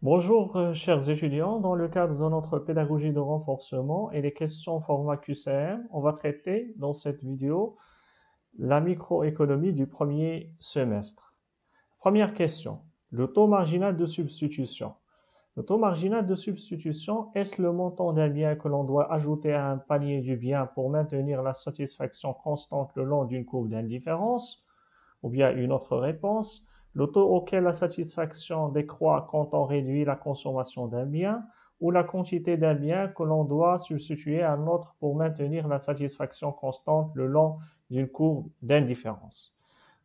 Bonjour, chers étudiants. Dans le cadre de notre pédagogie de renforcement et les questions format QCM, on va traiter dans cette vidéo la microéconomie du premier semestre. Première question, le taux marginal de substitution. Le taux marginal de substitution, est-ce le montant d'un bien que l'on doit ajouter à un panier du bien pour maintenir la satisfaction constante le long d'une courbe d'indifférence? Ou bien une autre réponse, le taux auquel la satisfaction décroît quand on réduit la consommation d'un bien, ou la quantité d'un bien que l'on doit substituer à un autre pour maintenir la satisfaction constante le long d'une courbe d'indifférence.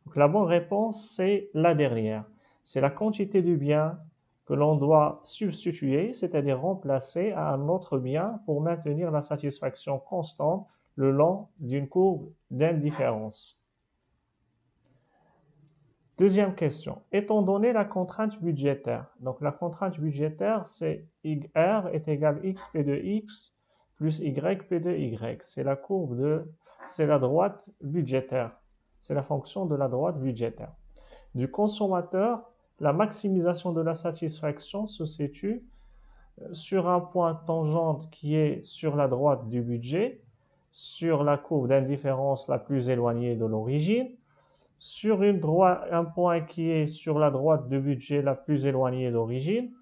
Donc la bonne réponse, c'est la dernière. C'est la quantité du bien que l'on doit substituer, c'est-à-dire remplacer à un autre bien pour maintenir la satisfaction constante le long d'une courbe d'indifférence. Deuxième question. Étant donné la contrainte budgétaire, donc la contrainte budgétaire, c'est R est égal x p de x plus y p de y. C'est la c'est la droite budgétaire. C'est la fonction de la droite budgétaire. Du consommateur, la maximisation de la satisfaction se situe sur un point tangente qui est sur la droite du budget, sur la courbe d'indifférence la plus éloignée de l'origine, sur un point qui est sur la droite de budget la plus éloignée d'origine,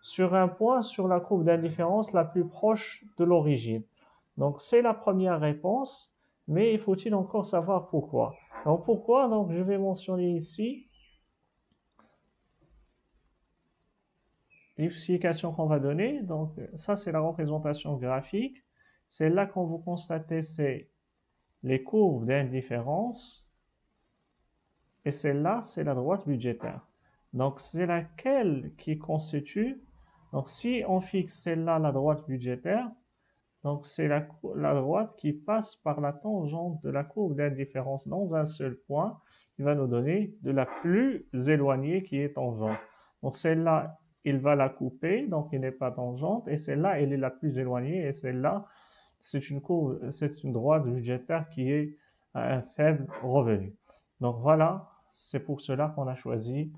sur un point sur la courbe d'indifférence la plus proche de l'origine. Donc c'est la première réponse, mais il faut-il encore savoir pourquoi? Donc pourquoi? Donc je vais mentionner ici l'explication qu'on va donner. Donc ça c'est la représentation graphique. Celle-là qu'on vous constatez c'est les courbes d'indifférence. Et celle-là, c'est la droite budgétaire. Donc, c'est laquelle qui constitue. Donc, si on fixe celle-là, la droite budgétaire, donc c'est la droite qui passe par la tangente de la courbe d'indifférence dans un seul point, qui va nous donner de la plus éloignée qui est tangente. Donc, celle-là, il va la couper, donc il n'est pas tangente, et celle-là, elle est la plus éloignée, et celle-là, c'est une droite budgétaire qui est à un faible revenu. Donc voilà, c'est pour cela qu'on a choisi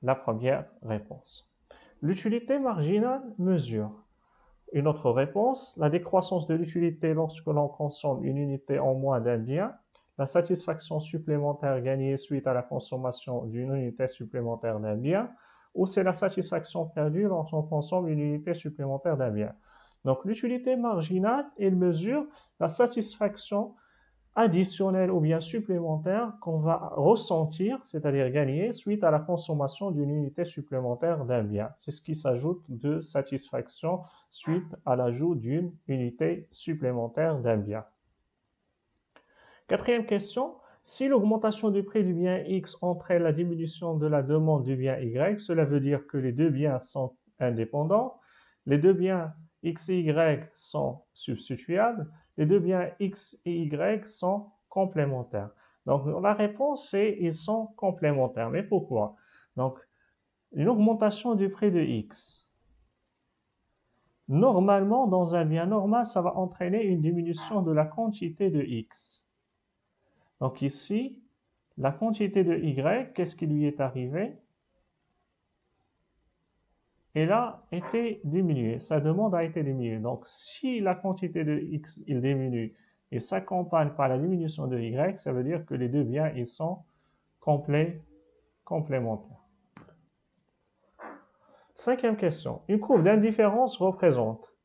la première réponse. L'utilité marginale mesure. Une autre réponse, la décroissance de l'utilité lorsque l'on consomme une unité en moins d'un bien, la satisfaction supplémentaire gagnée suite à la consommation d'une unité supplémentaire d'un bien, ou c'est la satisfaction perdue lorsqu'on consomme une unité supplémentaire d'un bien. Donc l'utilité marginale, elle mesure la satisfaction additionnelle ou bien supplémentaire qu'on va ressentir, c'est-à-dire gagner, suite à la consommation d'une unité supplémentaire d'un bien. C'est ce qui s'ajoute de satisfaction suite à l'ajout d'une unité supplémentaire d'un bien. Quatrième question, si l'augmentation du prix du bien X entraîne la diminution de la demande du bien Y, cela veut dire que les deux biens sont indépendants, les deux biens X et Y sont substituables, les deux biens X et Y sont complémentaires. Donc la réponse c'est ils sont complémentaires. Mais pourquoi? Donc une augmentation du prix de X. Normalement, dans un bien normal, ça va entraîner une diminution de la quantité de X. Donc ici, la quantité de Y, qu'est-ce qui lui est arrivé? Elle a été diminuée, sa demande a été diminuée. Donc si la quantité de X il diminue et s'accompagne par la diminution de Y, ça veut dire que les deux biens ils sont complémentaires. Cinquième question. Une courbe d'indifférence représente.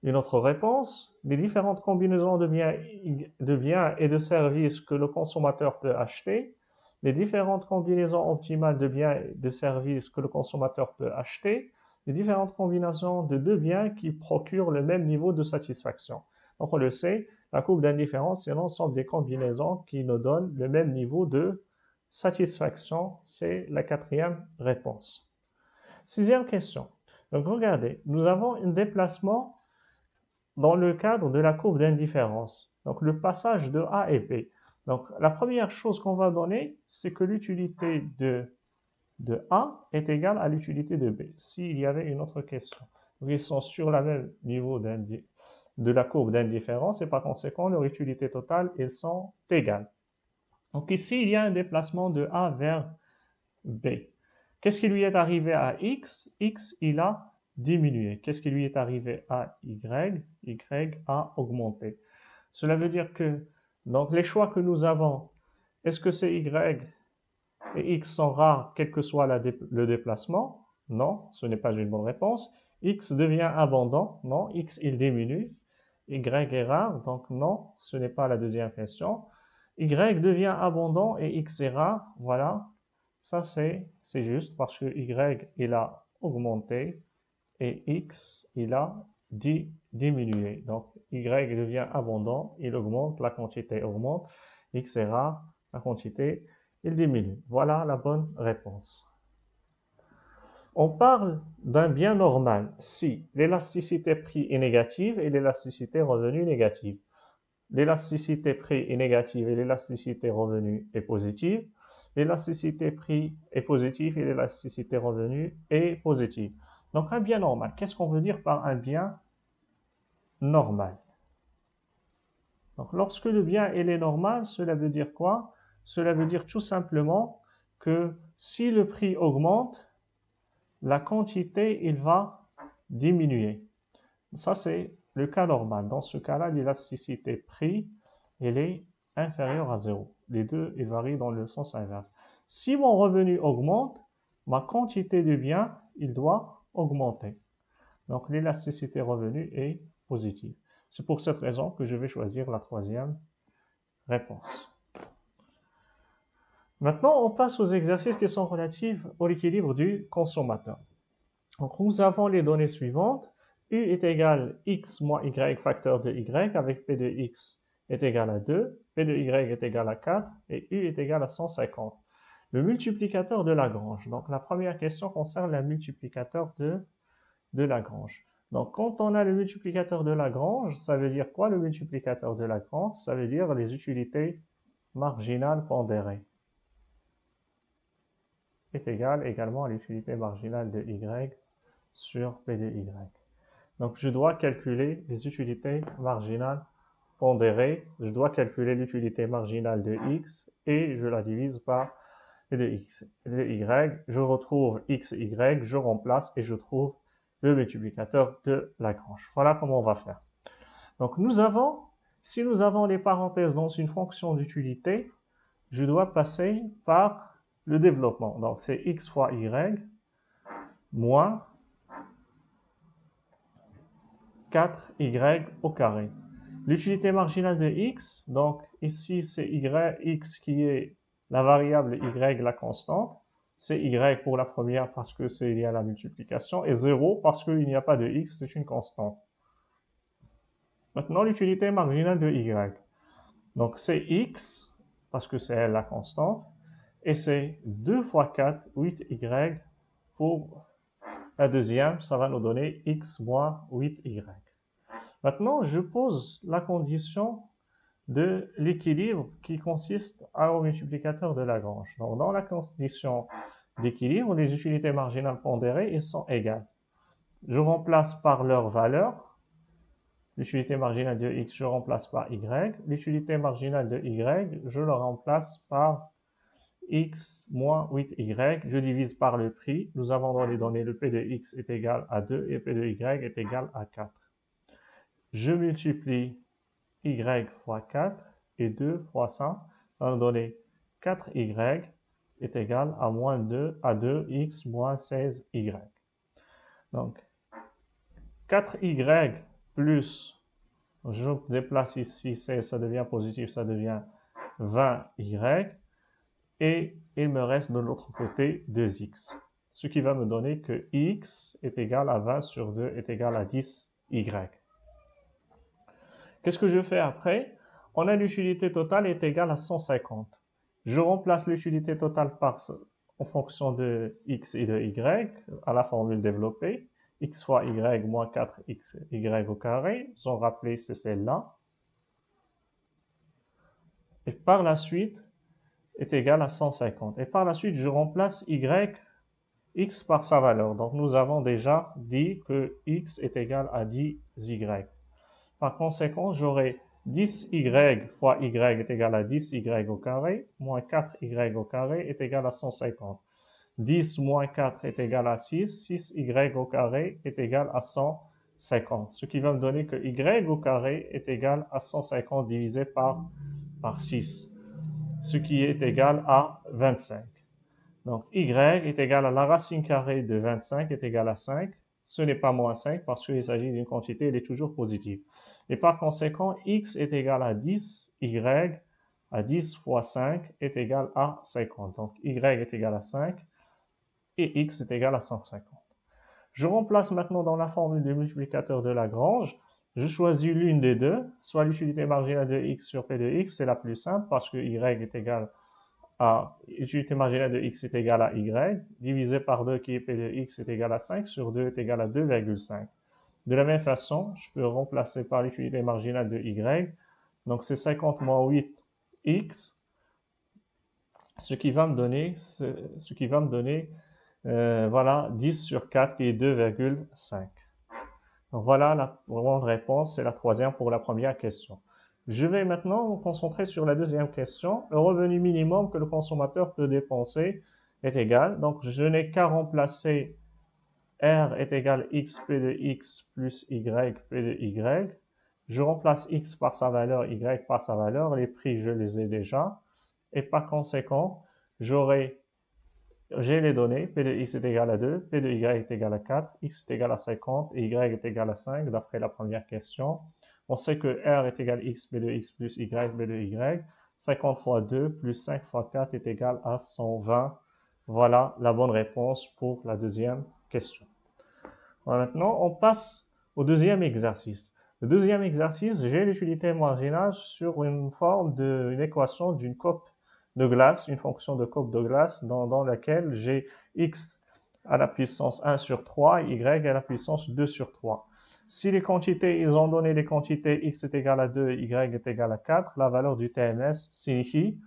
Une autre réponse, les différentes combinaisons de biens et de services que le consommateur peut acheter, les différentes combinaisons optimales de biens et de services que le consommateur peut acheter, les différentes combinaisons de deux biens qui procurent le même niveau de satisfaction. Donc on le sait, la courbe d'indifférence, c'est l'ensemble des combinaisons qui nous donnent le même niveau de satisfaction. C'est la quatrième réponse. Sixième question. Donc regardez, nous avons un déplacement dans le cadre de la courbe d'indifférence. Donc le passage de A et B. Donc la première chose qu'on va donner, c'est que l'utilité de A est égale à l'utilité de B. S'il y avait une autre question. Donc, ils sont sur le même niveau de la courbe d'indifférence et par conséquent, leur utilité totale, ils sont égales. Donc ici, il y a un déplacement de A vers B. Qu'est-ce qui lui est arrivé à x? X, il a diminué. Qu'est-ce qui lui est arrivé à y? Y a augmenté. Cela veut dire que, donc les choix que nous avons, est-ce que c'est y et x sont rares, quel que soit le déplacement? Non, ce n'est pas une bonne réponse. X devient abondant? Non, x il diminue. Y est rare, donc non, ce n'est pas la deuxième question. Y devient abondant et x est rare, voilà. Ça c'est juste parce que y il a augmenté et x il a diminué. Donc y devient abondant, il augmente, la quantité augmente, x est rare, la quantité il diminue. Voilà la bonne réponse. On parle d'un bien normal si l'élasticité prix est négative et l'élasticité revenu négative. L'élasticité prix est négative et l'élasticité revenu est positive. L'élasticité prix est positive et l'élasticité revenu est positive. Donc un bien normal, qu'est-ce qu'on veut dire par un bien normal? Donc lorsque le bien il est normal, cela veut dire quoi? Cela veut dire tout simplement que si le prix augmente, la quantité il va diminuer. Ça c'est le cas normal. Dans ce cas-là, l'élasticité prix elle est inférieure à 0. Les deux ils varient dans le sens inverse. Si mon revenu augmente, ma quantité de bien il doit augmenter. Donc l'élasticité revenu est positive. C'est pour cette raison que je vais choisir la troisième réponse. Maintenant, on passe aux exercices qui sont relatifs à l'équilibre du consommateur. Donc, nous avons les données suivantes. U est égal à x moins y facteur de y avec p de x est égal à 2, p de y est égal à 4 et u est égal à 150. Le multiplicateur de Lagrange. Donc, la première question concerne le multiplicateur de Lagrange. Donc, quand on a le multiplicateur de Lagrange, ça veut dire quoi le multiplicateur de Lagrange? Ça veut dire les utilités marginales pondérées est égal également à l'utilité marginale de y sur p de y. Donc, je dois calculer les utilités marginales pondérées. Je dois calculer l'utilité marginale de x et je la divise par p de x et de y. Je retrouve x et y, je remplace et je trouve le multiplicateur de Lagrange. Voilà comment on va faire. Donc, si nous avons les parenthèses dans une fonction d'utilité, je dois passer par le développement. Donc, c'est x fois y moins 4y au carré. L'utilité marginale de x, donc ici c'est x qui est la variable y, la constante. C'est y pour la première parce que c'est lié à la multiplication et 0 parce qu'il n'y a pas de x, c'est une constante. Maintenant, l'utilité marginale de y. Donc c'est x parce que c'est la constante et c'est 2 fois 4, 8y pour la deuxième, ça va nous donner x moins 8y. Maintenant, je pose la condition de l'équilibre qui consiste au multiplicateur de Lagrange. Donc, dans la condition d'équilibre, les utilités marginales pondérées elles sont égales. Je remplace par leur valeur. L'utilité marginale de x, je remplace par y. L'utilité marginale de y, je le remplace par x moins 8y. Je divise par le prix. Nous avons dans les données le p de x est égal à 2 et p de y est égal à 4. Je multiplie y fois 4 et 2 fois 100. Ça va nous donner 4y est égal à moins 2 à 2x moins 16y. Donc, 4y plus, je déplace ici, ça devient positif, ça devient 20y. Et il me reste de l'autre côté 2x. Ce qui va me donner que x est égal à 20 sur 2 est égal à 10y. Qu'est-ce que je fais après? On a l'utilité totale est égale à 150. Je remplace l'utilité totale en fonction de x et de y à la formule développée. X fois y moins 4xy au carré. Vous en rappelez, c'est celle-là. Et par la suite, est égal à 150. Et par la suite, je remplace x par sa valeur. Donc, nous avons déjà dit que x est égal à 10y. Par conséquent, j'aurai 10y fois y est égal à 10y au carré, moins 4y au carré est égal à 150. 10 moins 4 est égal à 6, 6y au carré est égal à 150. Ce qui va me donner que y au carré est égal à 150 divisé par 6, ce qui est égal à 25. Donc y est égal à la racine carrée de 25 est égal à 5. Ce n'est pas moins 5 parce qu'il s'agit d'une quantité, elle est toujours positive. Et par conséquent, x est égal à 10, y à 10 fois 5 est égal à 50. Donc y est égal à 5 et x est égal à 150. Je remplace maintenant dans la formule du multiplicateur de Lagrange. Je choisis l'une des deux, soit l'utilité marginale de x sur p de x, c'est la plus simple parce que y est égal à l'utilité marginale de x est égale à y, divisé par 2 qui est p de x est égal à 5, sur 2 est égal à 2,5. De la même façon, je peux remplacer par l'utilité marginale de y, donc c'est 50 moins 8x, ce qui va me donner voilà, 10 sur 4 qui est 2,5. Donc voilà la bonne réponse, c'est la troisième pour la première question. Je vais maintenant me concentrer sur la deuxième question. Le revenu minimum que le consommateur peut dépenser est égal. Donc je n'ai qu'à remplacer R est égal x p de x plus y p de y. Je remplace x par sa valeur, y par sa valeur. Les prix, je les ai déjà. Et par conséquent, j'ai les données, p de x est égal à 2, p de y est égal à 4, x est égal à 50 et y est égal à 5 d'après la première question. On sait que R est égal à x, p de x plus y, p de y. 50 fois 2 plus 5 fois 4 est égal à 120. Voilà la bonne réponse pour la deuxième question. Maintenant, on passe au deuxième exercice. Le deuxième exercice, j'ai l'utilité marginale sur une forme d'une équation d'une courbe de glace, une fonction de courbe de glace dans laquelle j'ai x à la puissance 1 sur 3, y à la puissance 2 sur 3. Si les quantités, ils ont donné les quantités x est égal à 2, y est égal à 4, la valeur du TMS signifie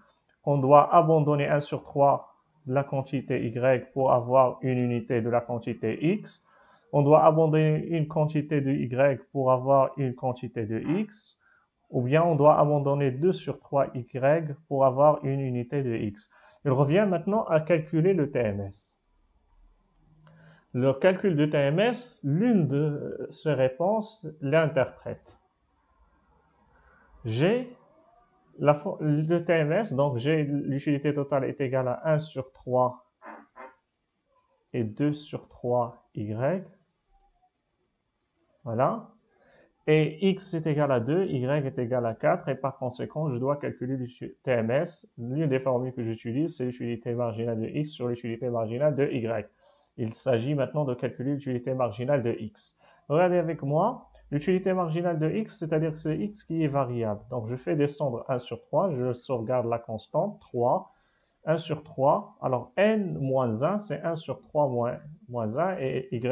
qu'on doit abandonner 1 sur 3 de la quantité y pour avoir une unité de la quantité x. On doit abandonner une quantité de y pour avoir une quantité de x, ou bien on doit abandonner 2 sur 3 y pour avoir une unité de x. Il revient maintenant à calculer le TMS. Le calcul du TMS, l'une de ces réponses l'interprète. J'ai le TMS, donc j'ai l'utilité totale est égale à 1 sur 3 et 2 sur 3 y. Voilà. Et x est égal à 2, y est égal à 4, et par conséquent, je dois calculer le TMS. L'une des formules que j'utilise, c'est l'utilité marginale de x sur l'utilité marginale de y. Il s'agit maintenant de calculer l'utilité marginale de x. Regardez avec moi, l'utilité marginale de x, c'est-à-dire que c'est x qui est variable. Donc je fais descendre 1 sur 3, je sauvegarde la constante, 3, 1 sur 3. Alors n moins 1, c'est 1 sur 3 moins 1, et y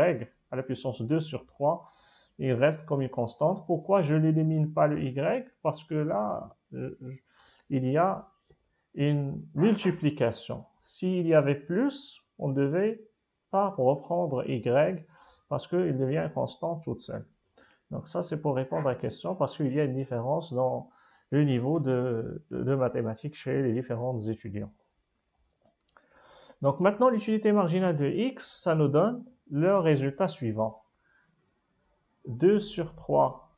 à la puissance 2 sur 3, il reste comme une constante. Pourquoi je n'élimine pas le y? Parce que là, il y a une multiplication. S'il y avait plus, on ne devait pas reprendre y parce qu'il devient une constante toute seule. Donc ça, c'est pour répondre à la question parce qu'il y a une différence dans le niveau de mathématiques chez les différents étudiants. Donc maintenant, l'utilité marginale de x, ça nous donne le résultat suivant. 2 sur 3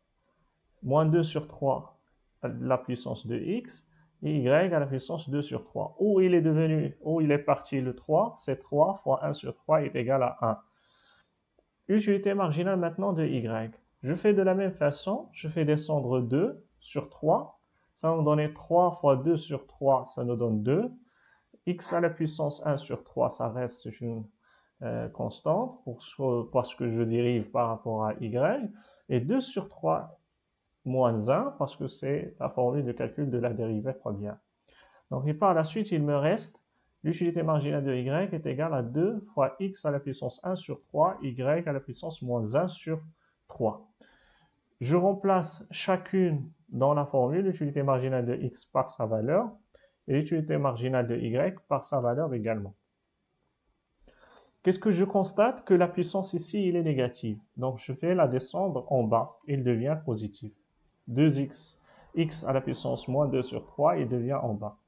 moins 2 sur 3 à la puissance de x et y à la puissance 2 sur 3. Où il est parti le 3, c'est 3 fois 1 sur 3 est égal à 1. Utilité marginale maintenant de y. Je fais de la même façon, je fais descendre 2 sur 3. Ça va me donner 3 fois 2 sur 3, ça nous donne 2. X à la puissance 1 sur 3, ça reste une constante parce que je dérive par rapport à y. Et 2 sur 3 moins 1 parce que c'est la formule de calcul de la dérivée première. Donc et par la suite, il me reste l'utilité marginale de y est égale à 2 fois x à la puissance 1 sur 3, y à la puissance moins 1 sur 3. Je remplace chacune dans la formule, l'utilité marginale de x par sa valeur et l'utilité marginale de y par sa valeur également. Qu'est-ce que je constate? Que la puissance ici, il est négative. Donc je vais la descendre en bas, il devient positif. 2x, x à la puissance moins 2 sur 3, il devient en bas.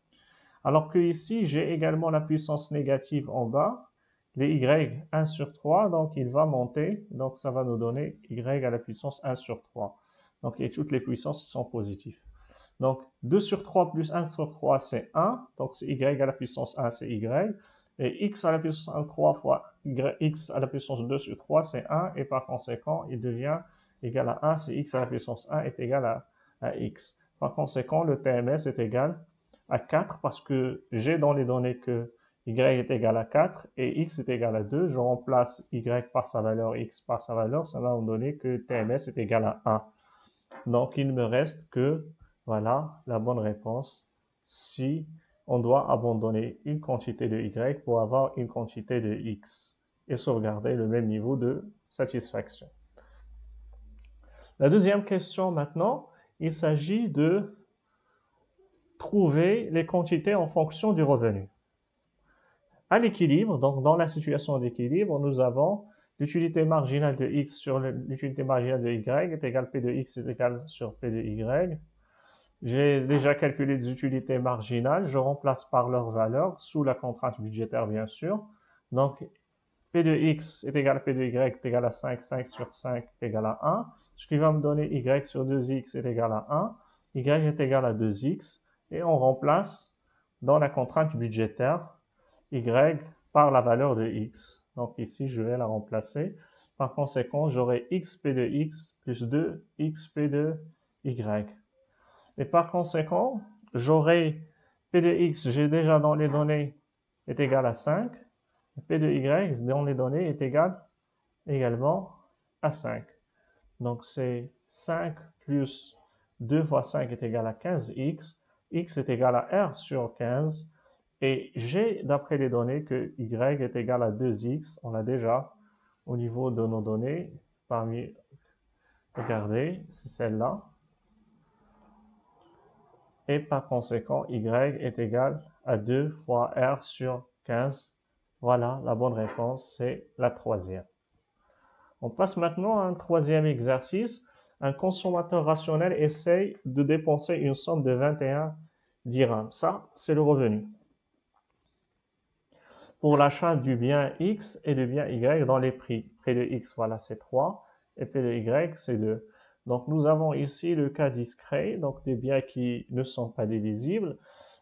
Alors que ici, j'ai également la puissance négative en bas, les y 1 sur 3, donc il va monter, donc ça va nous donner y à la puissance 1 sur 3. Donc et toutes les puissances sont positives. Donc 2 sur 3 plus 1 sur 3, c'est 1, donc c'est y à la puissance 1, c'est y, et x à la puissance 1 3 fois x à la puissance 2 sur 3, c'est 1, et par conséquent, il devient égal à 1 si x à la puissance 1 est égal à x. Par conséquent, le TMS est égal à 4 parce que j'ai dans les données que y est égal à 4 et x est égal à 2. Je remplace y par sa valeur, x par sa valeur, ça va me donner que TMS est égal à 1. Donc, il ne me reste que, voilà, la bonne réponse si on doit abandonner une quantité de y pour avoir une quantité de x et sauvegarder le même niveau de satisfaction. La deuxième question maintenant, il s'agit de trouver les quantités en fonction du revenu. À l'équilibre, donc dans la situation d'équilibre, nous avons l'utilité marginale de x sur l'utilité marginale de y est égale p de x est égale sur p de y. J'ai déjà calculé des utilités marginales, je remplace par leur valeur, sous la contrainte budgétaire bien sûr. Donc p de x est égal à p de y est égal à 5, 5 sur 5 est égal à 1, ce qui va me donner y sur 2x est égal à 1, y est égal à 2x, et on remplace dans la contrainte budgétaire y par la valeur de x. Donc ici, je vais la remplacer. Par conséquent, j'aurai xp de x plus 2xp de y. Et par conséquent, j'aurai p de x, j'ai déjà dans les données, est égal à 5. P de y dans les données est égal également à 5. Donc c'est 5 plus 2 fois 5 est égal à 15x. X est égal à R sur 15. Et j'ai, d'après les données, que y est égal à 2x. On l'a déjà au niveau de nos données. Regardez, c'est celle-là. Et par conséquent, y est égal à 2 fois R sur 15. Voilà, la bonne réponse, c'est la troisième. On passe maintenant à un troisième exercice. Un consommateur rationnel essaye de dépenser une somme de 21 dirhams. Ça, c'est le revenu. Pour l'achat du bien X et du bien Y dans les prix. Prix de X, voilà, c'est 3. Et prix de Y, c'est 2. Donc, nous avons ici le cas discret, donc des biens qui ne sont pas divisibles.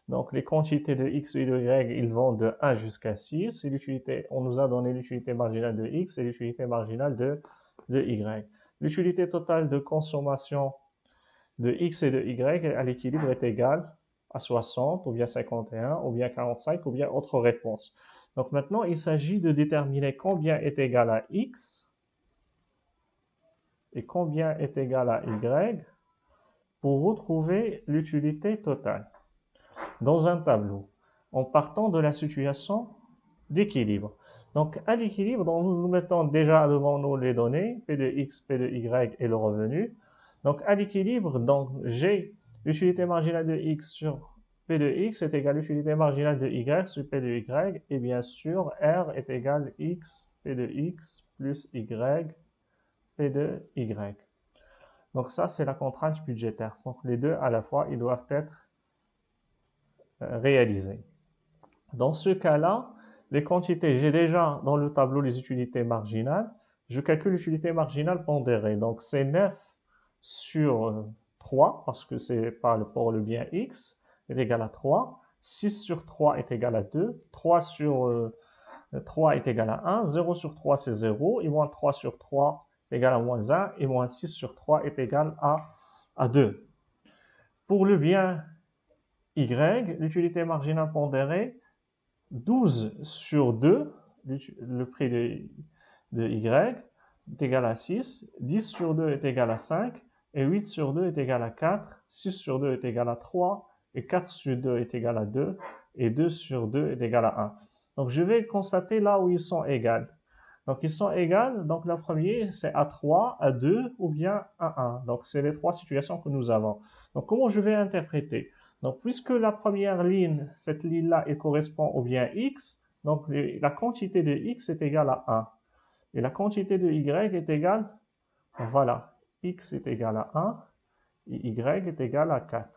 Donc, les quantités de X et de Y, ils vont de 1 jusqu'à 6. Et on nous a donné l'utilité marginale de X et l'utilité marginale de Y. L'utilité totale de consommation de X et de Y à l'équilibre est égale à 60, ou bien 51, ou bien 45, ou bien autre réponse. Donc maintenant, il s'agit de déterminer combien est égal à X et combien est égal à Y pour retrouver l'utilité totale dans un tableau en partant de la situation d'équilibre. Donc à l'équilibre, nous mettons déjà devant nous les données, P de X, P de Y et le revenu. Donc à l'équilibre, j'ai l'utilité marginale de X sur P de X est égal à l'utilité marginale de Y sur P de Y, et bien sûr, R est égal à X, P de X plus Y, P de Y. Donc ça, c'est la contrainte budgétaire. Donc les deux à la fois, ils doivent être réalisés. Dans ce cas-là, les quantités, j'ai déjà dans le tableau les utilités marginales. Je calcule l'utilité marginale pondérée. Donc c'est 9 sur 3, parce que c'est pour le bien X, est égal à 3. 6 sur 3 est égal à 2. 3 sur 3 est égal à 1. 0 sur 3, c'est 0. Et moins 3 sur 3 est égal à moins 1. Et moins 6 sur 3 est égal à 2. Pour le bien Y, l'utilité marginale pondérée, 12 sur 2, le prix de Y, est égal à 6. 10 sur 2 est égal à 5. Et 8 sur 2 est égal à 4. 6 sur 2 est égal à 3. Et 4 sur 2 est égal à 2. Et 2 sur 2 est égal à 1. Donc, je vais constater là où ils sont égaux. Donc, ils sont égaux. Donc, la première, c'est à 3, à 2 ou bien à 1. Donc, c'est les trois situations que nous avons. Donc, comment je vais interpréter? Donc, puisque la première ligne, cette ligne-là, elle correspond au bien X, donc la quantité de X est égale à 1. Et la quantité de Y est égale, voilà, X est égal à 1 et Y est égal à 4.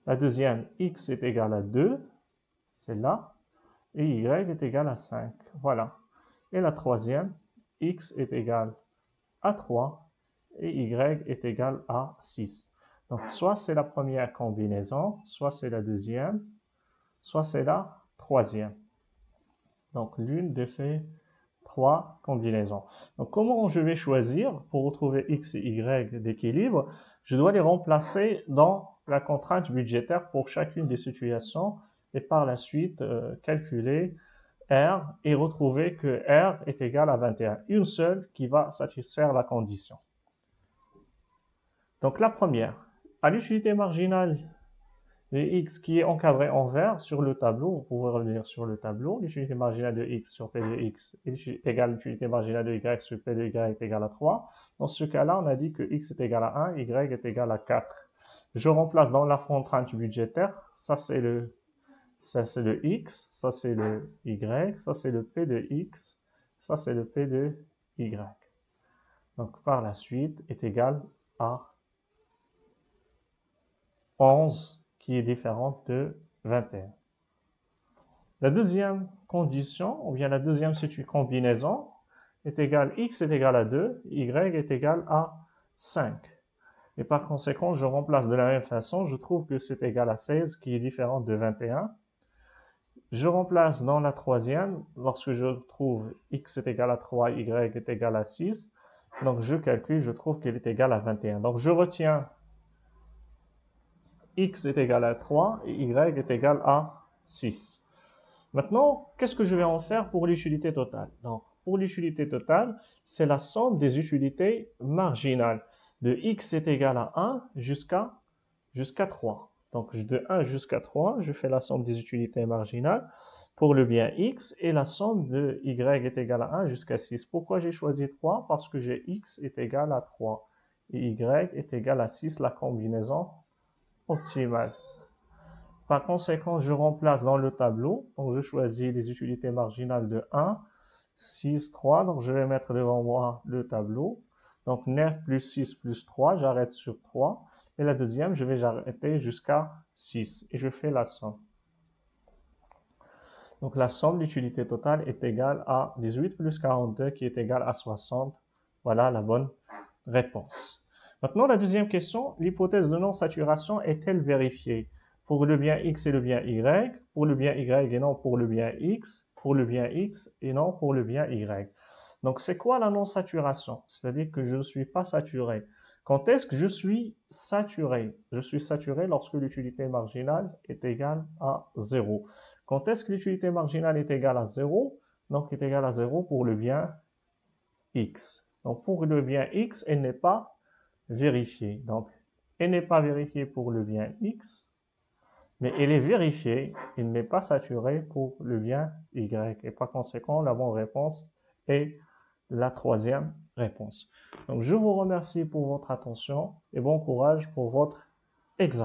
La deuxième, X est égal à 2, celle-là. et y est égal à 5. Voilà. Et la troisième, x est égal à 3 et y est égal à 6. Donc, soit c'est la première combinaison, soit c'est la deuxième, soit c'est la troisième. Donc, l'une de ces trois combinaisons. Donc, comment je vais choisir pour retrouver x et y d'équilibre? Je dois les remplacer dans la contrainte budgétaire pour chacune des situations et par la suite calculer R et retrouver que R est égal à 21. Une seule qui va satisfaire la condition. Donc la première, à l'utilité marginale de x qui est encadrée en vert sur le tableau, vous pouvez revenir sur le tableau, l'utilité marginale de x sur p de x est égale à l'utilité marginale de y sur p de y est égale à 3. Dans ce cas-là, on a dit que x est égal à 1, y est égal à 4. Je remplace dans la contrainte budgétaire, ça c'est le x, ça c'est le y, ça c'est le p de x, ça c'est le p de y. Donc par la suite est égal à 11 qui est différente de 21. La deuxième condition, ou bien la deuxième combinaison, est égale, x est égal à 2, y est égal à 5. Et par conséquent, je remplace de la même façon, je trouve que c'est égal à 16 qui est différente de 21. Je remplace dans la troisième, lorsque je trouve x est égal à 3, y est égal à 6, donc je calcule, je trouve qu'elle est égale à 21. Donc je retiens x est égal à 3 et y est égal à 6. Maintenant, qu'est-ce que je vais en faire pour l'utilité totale? Donc, pour l'utilité totale, c'est la somme des utilités marginales. De x est égal à 1 jusqu'à 3. Donc, de 1 jusqu'à 3, je fais la somme des utilités marginales pour le bien x et la somme de y est égale à 1 jusqu'à 6. Pourquoi j'ai choisi 3? Parce que j'ai x est égal à 3 et y est égal à 6, la combinaison optimale. Par conséquent, je remplace dans le tableau, donc je choisis les utilités marginales de 1, 6, 3, donc je vais mettre devant moi le tableau. Donc 9 plus 6 plus 3, j'arrête sur 3. Et la deuxième, je vais arrêter jusqu'à 6 et je fais la somme. Donc la somme d'utilité totale est égale à 18 plus 42 qui est égal à 60. Voilà la bonne réponse. Maintenant, la deuxième question, l'hypothèse de non-saturation est-elle vérifiée pour le bien x et le bien y, pour le bien y et non pour le bien x, pour le bien x et non pour le bien y. Donc, c'est quoi la non-saturation? C'est-à-dire que je ne suis pas saturé. Quand est-ce que je suis saturé? Je suis saturé lorsque l'utilité marginale est égale à 0. Quand est-ce que l'utilité marginale est égale à 0? Donc, est égale à 0 pour le bien x. Donc, pour le bien x, elle n'est pas vérifiée. Donc, elle n'est pas vérifiée pour le bien x, mais elle est vérifiée, il n'est pas saturé pour le bien y. Et par conséquent, la bonne réponse est la troisième réponse. Donc, je vous remercie pour votre attention et bon courage pour votre examen.